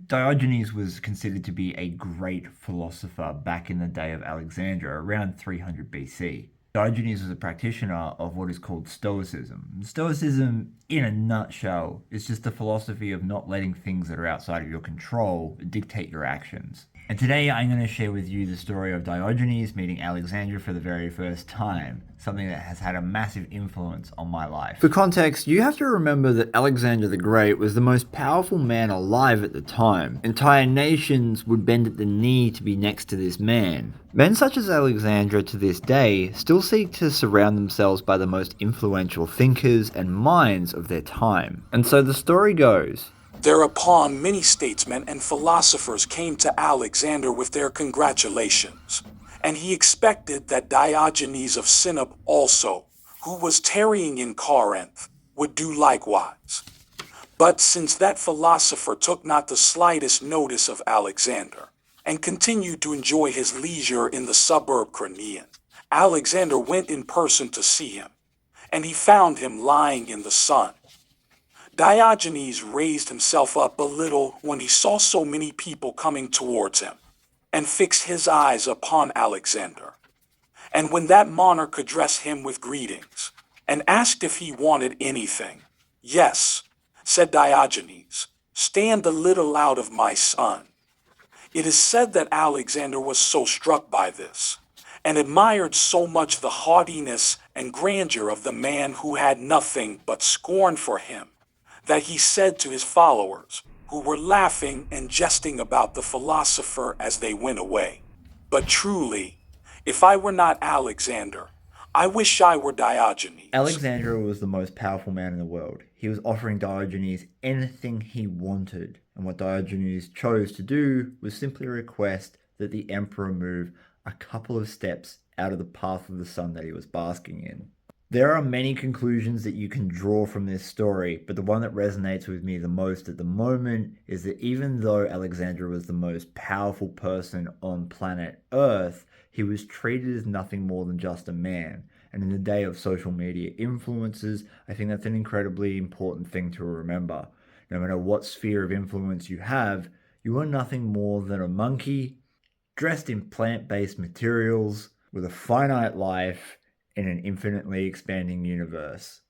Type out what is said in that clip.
Diogenes was considered to be a great philosopher back in the day of Alexandria, around 300 BC. Diogenes was a practitioner of what is called Stoicism. Stoicism, in a nutshell, is just the philosophy of not letting things that are outside of your control dictate your actions. And today I'm going to share with you the story of Diogenes meeting Alexandra for the very first time, something that has had a massive influence on my life. For context, you have to remember that Alexander the Great was the most powerful man alive at the time. Entire nations would bend at the knee to be next to this man. Men such as Alexandra to this day still seek to surround themselves by the most influential thinkers and minds of their time. And so the story goes, thereupon many statesmen and philosophers came to Alexander with their congratulations, and he expected that Diogenes of Sinope also, who was tarrying in Corinth, would do likewise. But since that philosopher took not the slightest notice of Alexander, and continued to enjoy his leisure in the suburb Cranaean, Alexander went in person to see him, and he found him lying in the sun. Diogenes raised himself up a little when he saw so many people coming towards him, and fixed his eyes upon Alexander. And when that monarch addressed him with greetings, and asked if he wanted anything, "Yes," said Diogenes, "stand a little out of my sun." It is said that Alexander was so struck by this, and admired so much the haughtiness and grandeur of the man who had nothing but scorn for him, that he said to his followers, who were laughing and jesting about the philosopher as they went away, "But truly, if I were not Alexander, I wish I were Diogenes." Alexandra was the most powerful man in the world. He was offering Diogenes anything he wanted, and what Diogenes chose to do was simply request that the emperor move a couple of steps out of the path of the sun that he was basking in. There are many conclusions that you can draw from this story, but the one that resonates with me the most at the moment is that even though Alexandra was the most powerful person on planet Earth, he was treated as nothing more than just a man. And in the day of social media influencers, I think that's an incredibly important thing to remember. No matter what sphere of influence you have, you are nothing more than a monkey dressed in plant-based materials with a finite life in an infinitely expanding universe.